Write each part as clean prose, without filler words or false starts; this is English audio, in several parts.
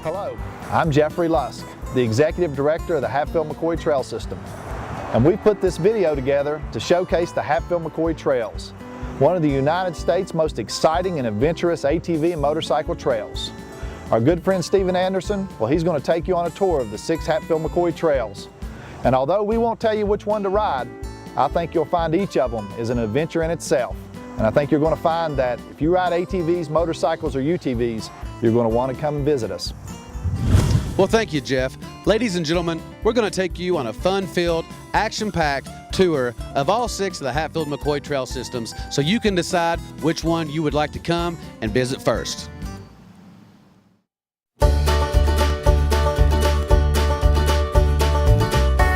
Hello, I'm Jeffrey Lusk, the Executive Director of the Hatfield-McCoy Trail System. And we put this video together to showcase the Hatfield-McCoy Trails, one of the United States' most exciting and adventurous ATV and motorcycle trails. Our good friend Stephen Anderson, well, he's going to take you on a tour of the 6 Hatfield-McCoy Trails. And although we won't tell you which one to ride, I think you'll find each of them is an adventure in itself. And I think you're going to find that if you ride ATVs, motorcycles, or UTVs, you're going to want to come and visit us. Well, thank you, Jeff. Ladies and gentlemen, we're going to take you on a fun-filled, action-packed tour of all 6 of the Hatfield-McCoy Trail Systems so you can decide which one you would like to come and visit first.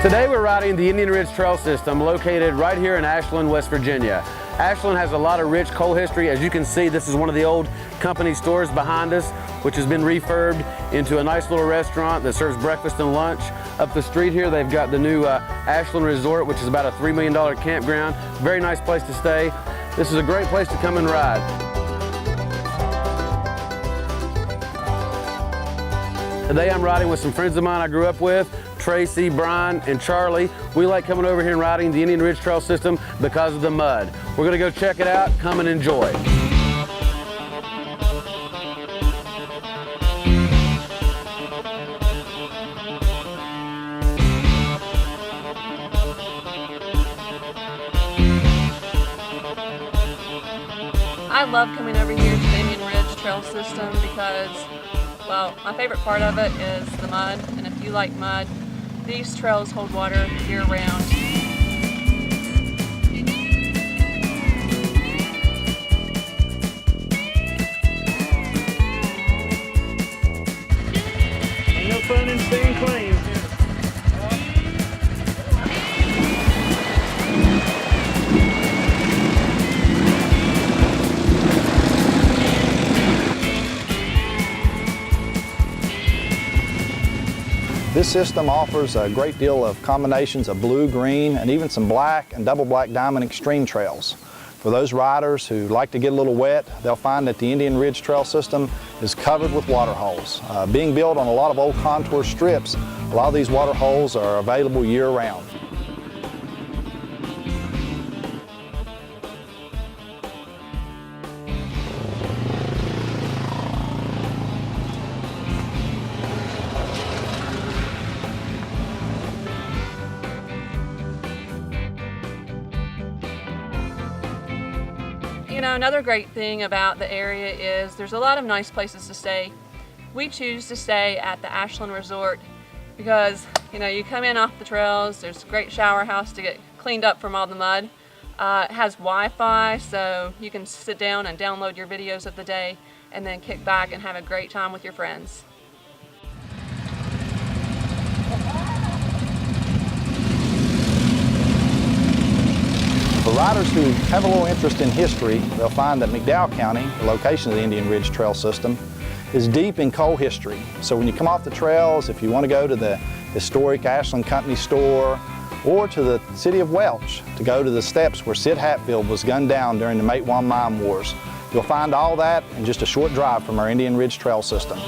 Today we're riding the Indian Ridge Trail System located right here in Ashland, West Virginia. Ashland has a lot of rich coal history. As you can see, this is one of the old company stores behind us, which has been refurbed into a nice little restaurant that serves breakfast and lunch. Up the street here, they've got the new Ashland Resort, which is about a $3 million campground. Very nice place to stay. This is a great place to come and ride. Today I'm riding with some friends of mine I grew up with, Tracy, Brian, and Charlie. We like coming over here and riding the Indian Ridge Trail System because of the mud. We're gonna go check it out, come and enjoy. I love coming over here to the Indian Ridge Trail System because, well, my favorite part of it is the mud, and if you like mud, these trails hold water year-round. Ain't no fun in staying clean. This system offers a great deal of combinations of blue, green, and even some black and double black diamond extreme trails. For those riders who like to get a little wet, they'll find that the Indian Ridge Trail System is covered with water holes. Being built on a lot of old contour strips, a lot of these water holes are available year-round. You know, another great thing about the area is there's a lot of nice places to stay. We choose to stay at the Ashland Resort because, you know, you come in off the trails, there's a great shower house to get cleaned up from all the mud. It has Wi-Fi, so you can sit down and download your videos of the day and then kick back and have a great time with your friends. For riders who have a little interest in history, they'll find that McDowell County, the location of the Indian Ridge Trail System, is deep in coal history. So when you come off the trails, if you want to go to the historic Ashland Company store or to the city of Welch to go to the steps where Sid Hatfield was gunned down during the Matewan Mine Wars, you'll find all that in just a short drive from our Indian Ridge Trail System.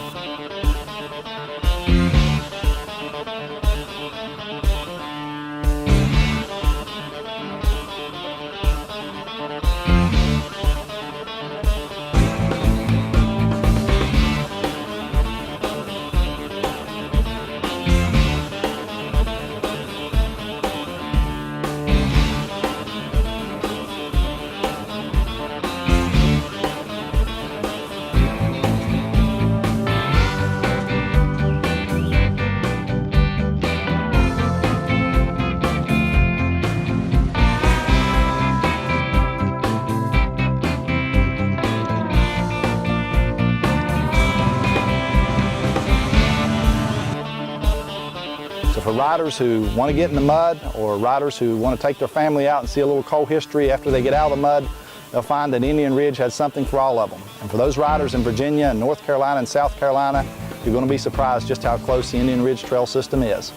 So for riders who want to get in the mud or riders who want to take their family out and see a little coal history after they get out of the mud, they'll find that Indian Ridge has something for all of them. And for those riders in Virginia and North Carolina and South Carolina, you're going to be surprised just how close the Indian Ridge Trail System is.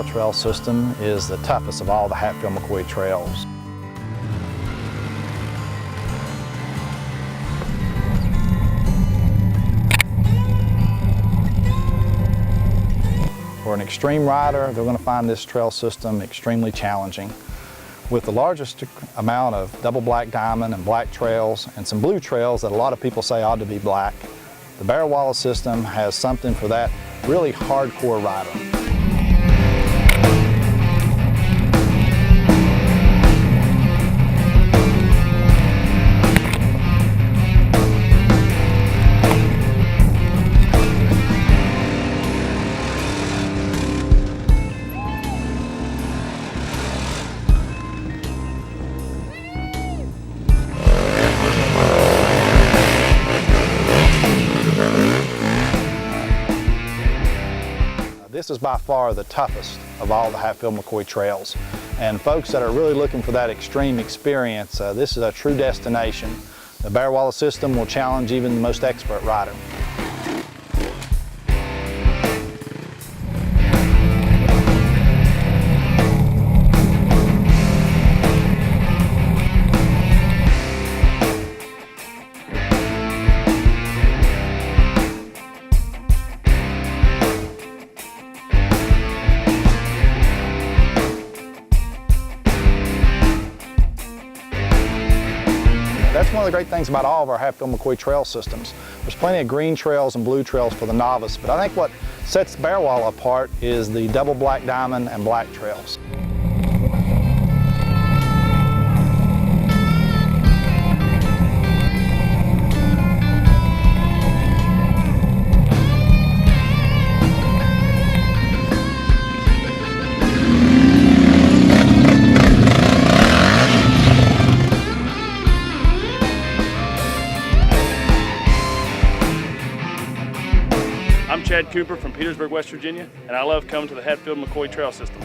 Bearwallow trail system is the toughest of all the Hatfield-McCoy trails. For an extreme rider, they're going to find this trail system extremely challenging. With the largest amount of double black diamond and black trails and some blue trails that a lot of people say ought to be black, the Bearwallow system has something for that really hardcore rider. This is by far the toughest of all the Hatfield-McCoy trails. And folks that are really looking for that extreme experience, this is a true destination. The Bearwallow system will challenge even the most expert rider. That's one of the great things about all of our Hatfield-McCoy trail systems. There's plenty of green trails and blue trails for the novice, but I think what sets Bearwallow apart is the double black diamond and black trails. I'm Chad Cooper from Petersburg, West Virginia, and I love coming to the Hatfield-McCoy trail system.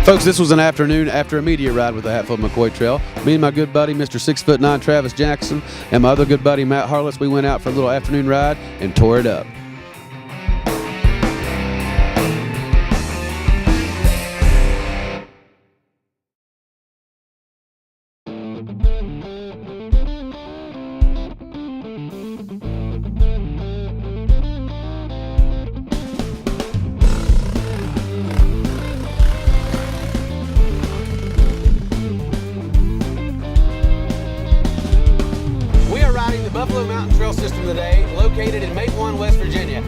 Folks, this was an afternoon after a media ride with the Hatfield-McCoy Trail. Me and my good buddy, Mr. 6'9" Travis Jackson, and my other good buddy, Matt Harless, we went out for a little afternoon ride and tore it up. Buffalo Mountain Trail System today, located in Mccoy, West Virginia.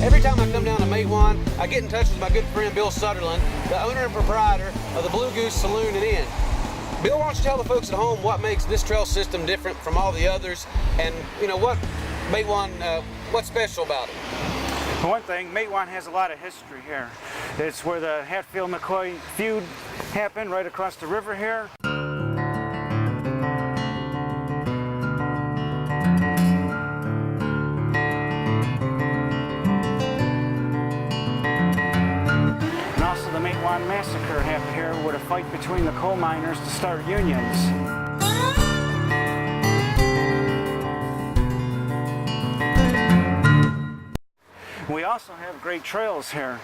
Every time I come down to Mccoy, I get in touch with my good friend Bill Sutherland, the owner and proprietor of the Blue Goose Saloon and Inn. Bill, why don't you tell the folks at home what makes this trail system different from all the others, and you know what Mccoy, what's special about it? For one thing, Mccoy has a lot of history here. It's where the Hatfield-McCoy feud happened, right across the river here. And also the Mccoy Massacre happened here with a fight between the coal miners to start unions. We also have great trails here.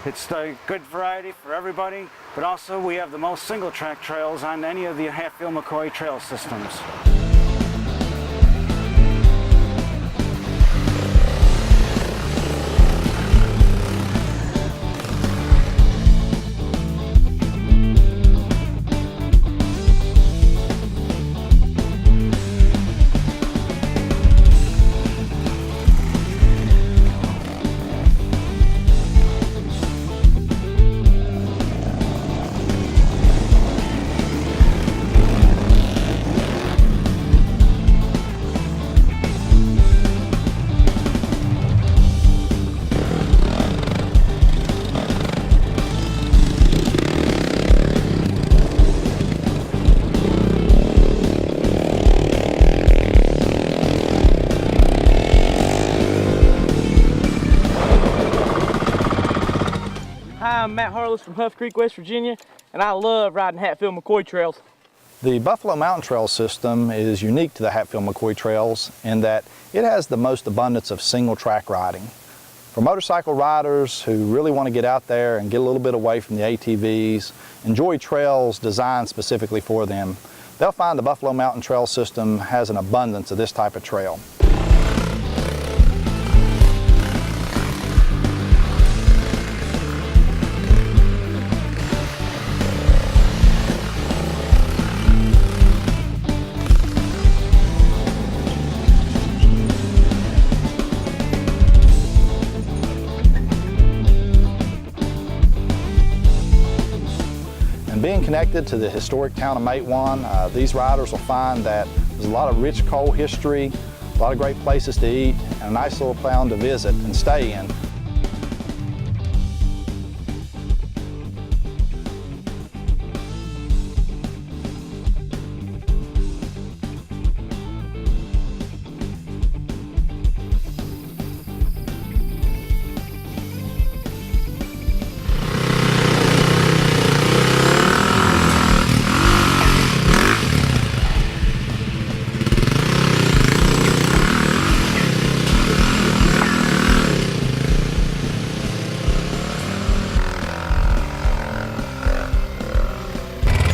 It's a good variety for everybody, but also we have the most single track trails on any of the Hatfield-McCoy trail systems. I'm Matt Harless from Huff Creek, West Virginia, and I love riding Hatfield McCoy trails. The Buffalo Mountain Trail system is unique to the Hatfield McCoy trails in that it has the most abundance of single track riding. For motorcycle riders who really want to get out there and get a little bit away from the ATVs, enjoy trails designed specifically for them, they'll find the Buffalo Mountain Trail system has an abundance of this type of trail. Being connected to the historic town of Mccoy, these riders will find that there's a lot of rich coal history, a lot of great places to eat, and a nice little town to visit and stay in.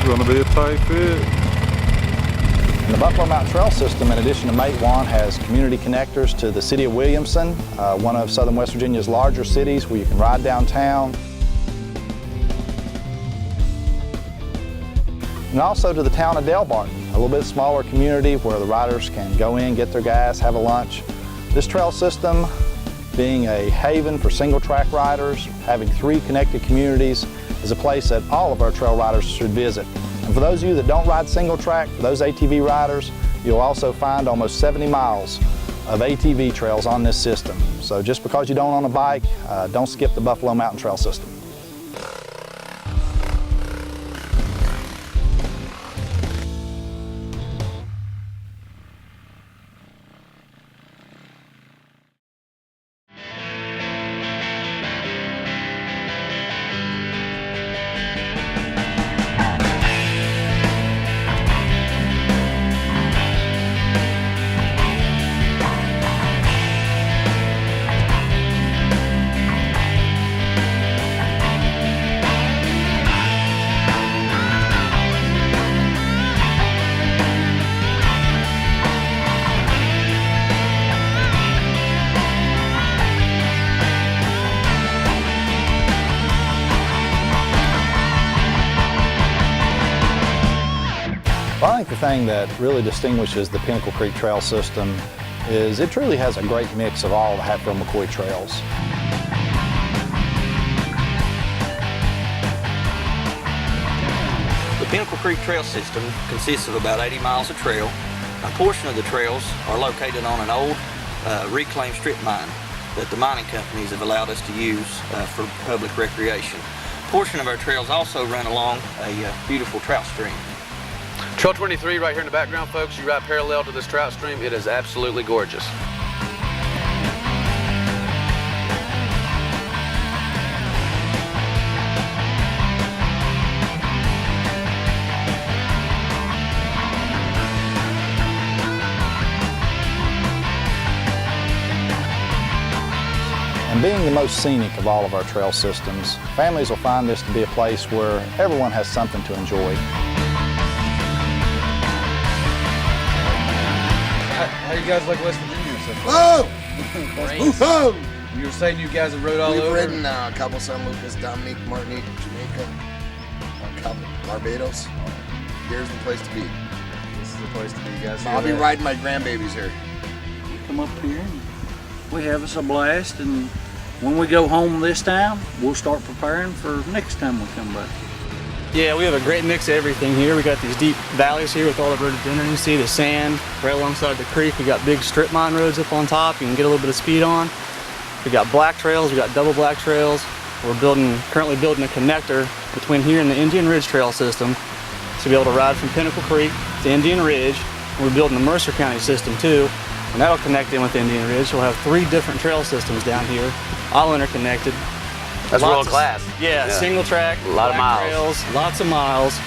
Gonna be a tight fit. And the Buffalo Mountain Trail system, in addition to Mccoy, has community connectors to the city of Williamson, one of southern West Virginia's larger cities where you can ride downtown. And also to the town of Delbarton, a little bit smaller community where the riders can go in, get their gas, have a lunch. This trail system, being a haven for single track riders, having 3 connected communities, is a place that all of our trail riders should visit. And for those of you that don't ride single track, for those ATV riders, you'll also find almost 70 miles of ATV trails on this system. So just because you don't own a bike, don't skip the Buffalo Mountain Trail system. Well, I think the thing that really distinguishes the Pinnacle Creek trail system is it truly has a great mix of all the Hatfield McCoy trails. The Pinnacle Creek trail system consists of about 80 miles of trail. A portion of the trails are located on an old reclaimed strip mine that the mining companies have allowed us to use for public recreation. A portion of our trails also run along a beautiful trout stream. Trail 23 right here in the background, folks. You ride parallel to this trout stream. It is absolutely gorgeous. And being the most scenic of all of our trail systems, families will find this to be a place where everyone has something to enjoy. How you guys like West Virginia so Whoa! far? Whoa! You were saying you guys have rode all We've over? ridden Cabo San Lucas, Dominique, Martinique, Jamaica, Barbados. Here's the place to be. This is the place to be, you guys. I'll be riding my grandbabies here. We come up here and we have us a blast, and when we go home this time, we'll start preparing for next time we come back. Yeah, we have a great mix of everything here. We got these deep valleys here with all the rhododendron. You see the sand right alongside the creek. We got big strip mine roads up on top. You can get a little bit of speed on. We got black trails. We got double black trails. We're currently building a connector between here and the Indian Ridge trail system to be able to ride from Pinnacle Creek to Indian Ridge. We're building the Mercer County system too, and that'll connect in with Indian Ridge. We'll have 3 different trail systems down here, all interconnected. That's world class. Yeah, single track, a lot of miles. Trails, lots of miles.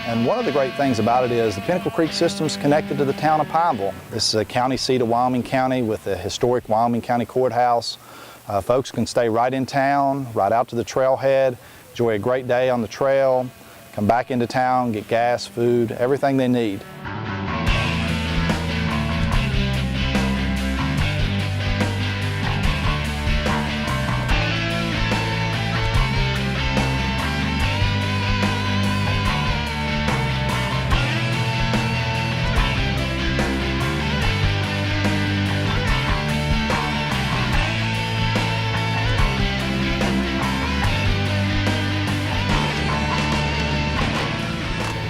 And one of the great things about it is the Pinnacle Creek system is connected to the town of Pineville. This is a county seat of Wyoming County with the historic Wyoming County Courthouse. Folks can stay right in town, right out to the trailhead, enjoy a great day on the trail, come back into town, get gas, food, everything they need.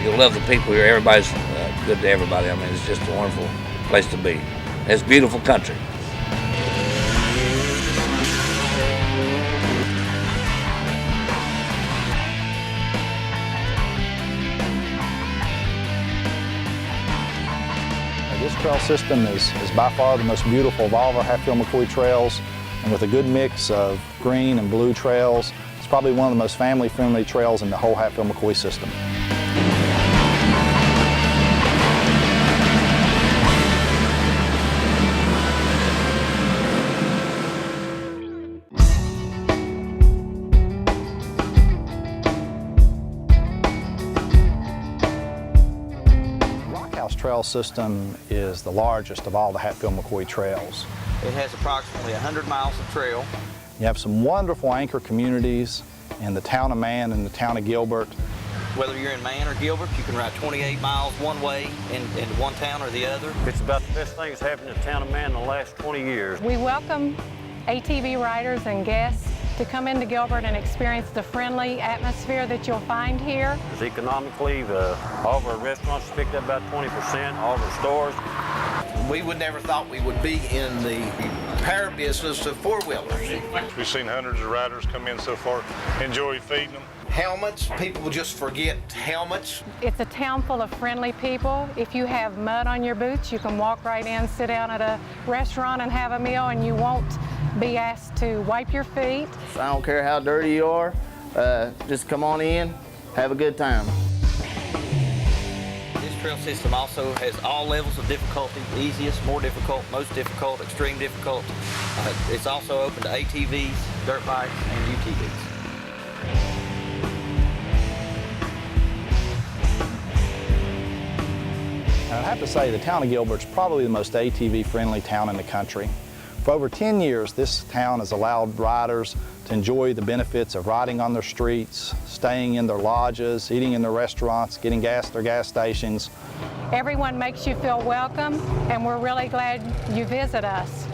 You'll love the people here. Everybody's good to everybody. I mean, it's just a wonderful place to be. It's a beautiful country. This trail system is by far the most beautiful of all of our Hatfield McCoy trails, and with a good mix of green and blue trails, it's probably one of the most family-friendly trails in the whole Hatfield McCoy system. Rockhouse trail system is the largest of all the Hatfield McCoy trails. It has approximately 100 miles of trail. You have some wonderful anchor communities in the town of Man and the town of Gilbert. Whether you're in Man or Gilbert, you can ride 28 miles one way in one town or the other. It's about the best thing that's happened in the town of Man in the last 20 years. We welcome ATV riders and guests to come into Gilbert and experience the friendly atmosphere that you'll find here. Economically, all of our restaurants picked up about 20%, all of our stores. We would never thought we would be in the power business of four-wheelers. We've seen hundreds of riders come in so far, enjoy feeding them. Helmets, people will just forget helmets. It's a town full of friendly people. If you have mud on your boots, you can walk right in, sit down at a restaurant and have a meal, and you won't be asked to wipe your feet. I don't care how dirty you are, just come on in, have a good time. This trail system also has all levels of difficulty, easiest, more difficult, most difficult, extreme difficult. It's also open to ATVs, dirt bikes, and UTVs. I'd have to say the town of Gilbert's probably the most ATV-friendly town in the country. For over 10 years, this town has allowed riders to enjoy the benefits of riding on their streets, staying in their lodges, eating in their restaurants, getting gas at their gas stations. Everyone makes you feel welcome, and we're really glad you visit us.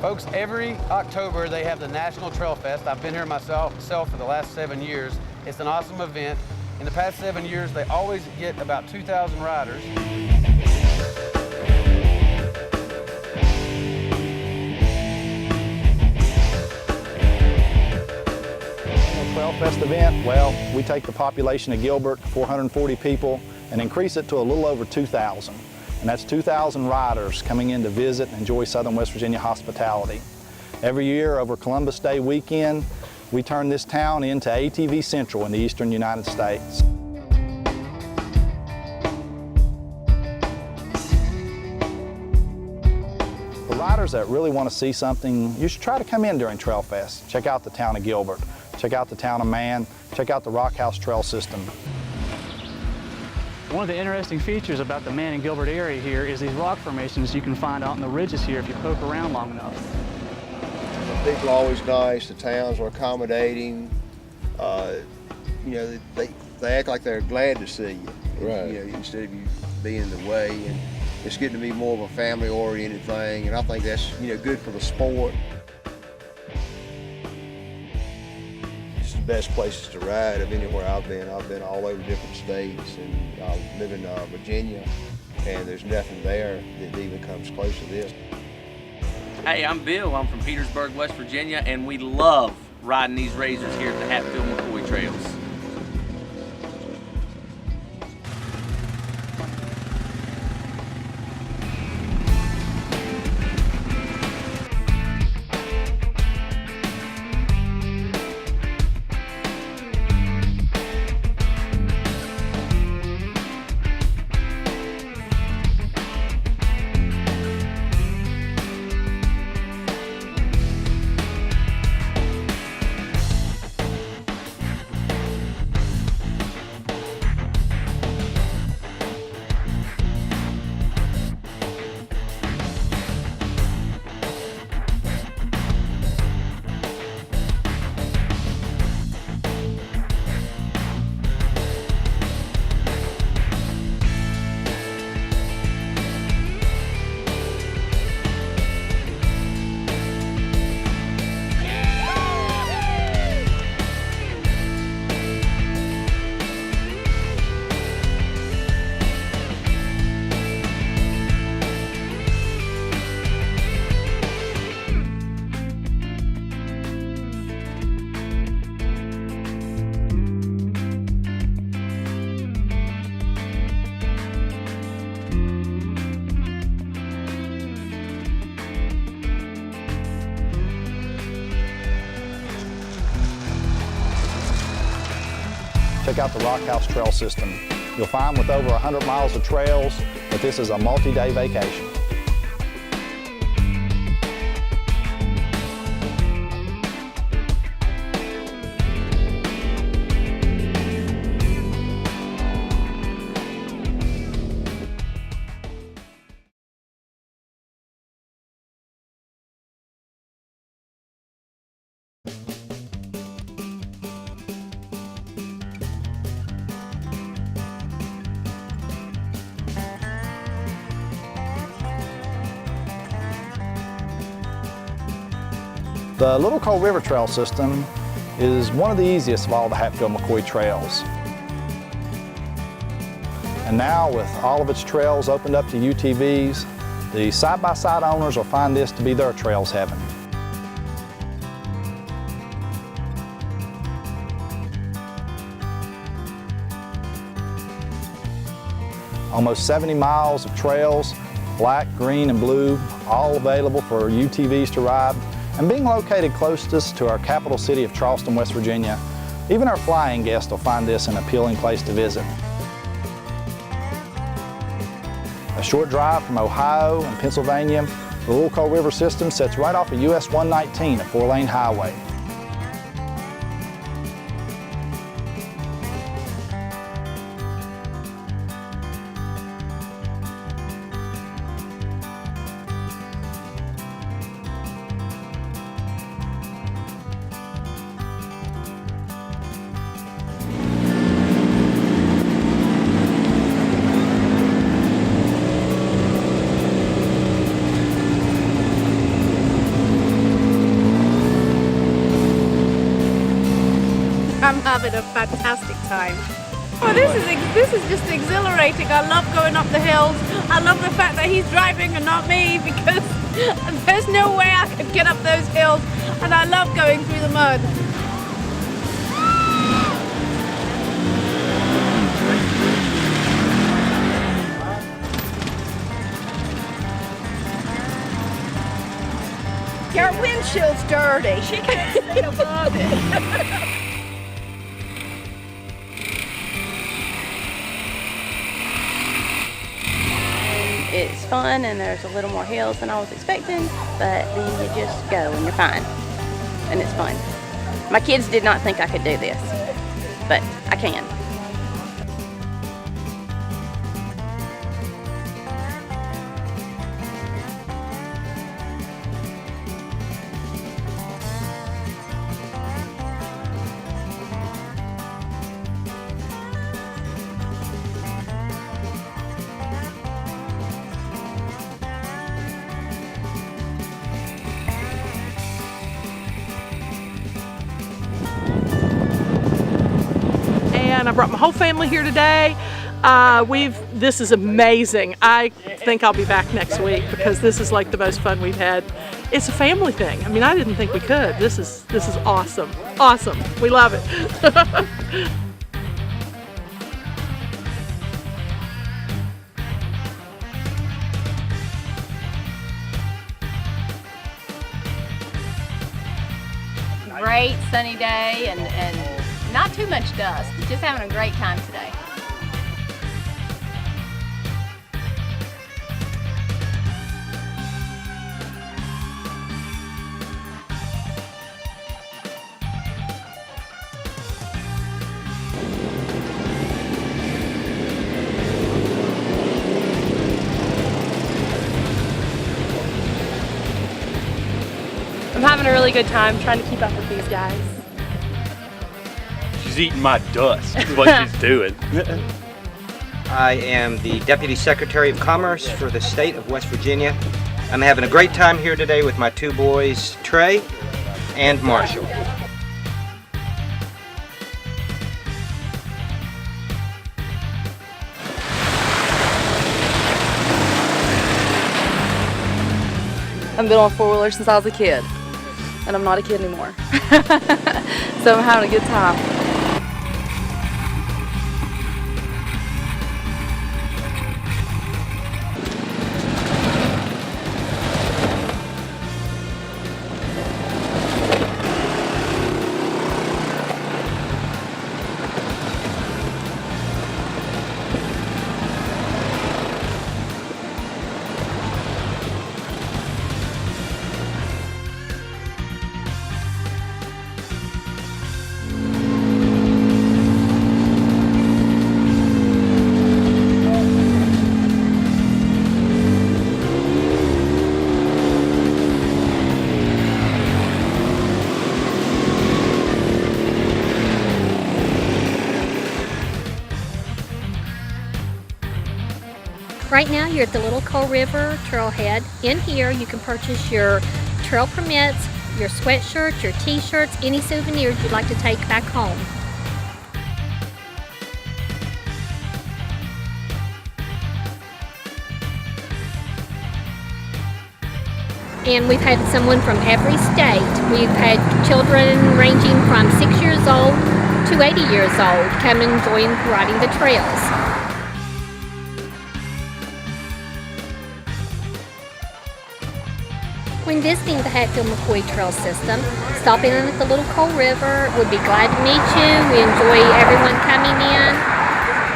Folks, every October they have the National Trail Fest. I've been here myself for the last 7 years. It's an awesome event. In the past 7 years, they always get about 2,000 riders. Trail Fest event, well, we take the population of Gilbert, 440 people, and increase it to a little over 2,000. And that's 2,000 riders coming in to visit and enjoy Southern West Virginia hospitality. Every year over Columbus Day weekend, we turn this town into ATV Central in the eastern United States. For riders that really want to see something, you should try to come in during Trail Fest. Check out the town of Gilbert, check out the town of Man, check out the Rockhouse trail system. One of the interesting features about the Man and Gilbert area here is these rock formations you can find out in the ridges here if you poke around long enough. People are always nice. The towns are accommodating. You know, they act like they're glad to see you. Right. You know, instead of you being in the way. And it's getting to be more of a family-oriented thing, and I think that's, you know, good for the sport. It's the best places to ride of anywhere I've been. I've been all over different states, and I live in Virginia, and there's nothing there that even comes close to this. Hey, I'm Bill. I'm from Petersburg, West Virginia, and we love riding these razors here at the Hatfield McCoy Trails. Check out the Rockhouse trail system. You'll find with over 100 miles of trails that this is a multi-day vacation. The Little Cold River Trail system is one of the easiest of all the Hatfield McCoy trails. And now with all of its trails opened up to UTVs, the side-by-side owners will find this to be their trails heaven. Almost 70 miles of trails, black, green, and blue, all available for UTVs to ride. And being located closest to our capital city of Charleston, West Virginia, even our flying guests will find this an appealing place to visit. A short drive from Ohio and Pennsylvania, the Little Cold River system sits right off of US 119, a 4-lane highway. I'm having a fantastic time. Well, this is just exhilarating. I love going up the hills. I love the fact that he's driving and not me, because there's no way I could get up those hills, and I love going through the mud. Your windshield's dirty. She can't see above it. It's fun, and there's a little more hills than I was expecting, but then you just go and you're fine, and it's fun. My kids did not think I could do this, but I can. and I brought my whole family here today. This is amazing. I think I'll be back next week because this is like the most fun we've had. It's a family thing. I mean, I didn't think we could. This is awesome. Awesome. We love it. Great sunny day and not too much dust. Just having a great time today. I'm having a really good time trying to keep up with these guys. She's eating my dust, is what she's doing. I am the Deputy Secretary of Commerce for the state of West Virginia. I'm having a great time here today with my two boys, Trey and Marshall. I've been on four-wheelers since I was a kid, and I'm not a kid anymore. So I'm having a good time. Right now you're at the Little Coal River Trailhead. In here you can purchase your trail permits, your sweatshirts, your t-shirts, any souvenirs you'd like to take back home. And we've had someone from every state. We've had children ranging from 6 years old to 80 years old come and join riding the trails. When visiting the Hatfield-McCoy Trail System, stop in at the Little Coal River. We'd be glad to meet you. We enjoy everyone coming in,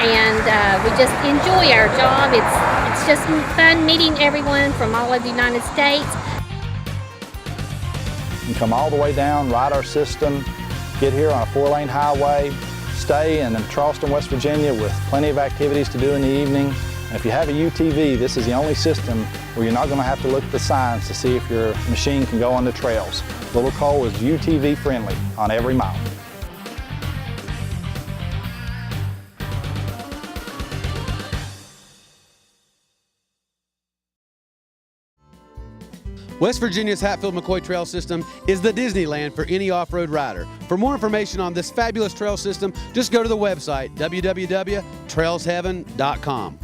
and we just enjoy our job. It's just fun meeting everyone from all over the United States. You can come all the way down, ride our system, get here on a 4-lane highway, stay in Charleston, West Virginia with plenty of activities to do in the evening. And if you have a UTV, this is the only system where you're not going to have to look at the signs to see if your machine can go on the trails. Little Coal is UTV friendly on every mile. West Virginia's Hatfield-McCoy Trail System is the Disneyland for any off-road rider. For more information on this fabulous trail system, just go to the website, www.trailsheaven.com.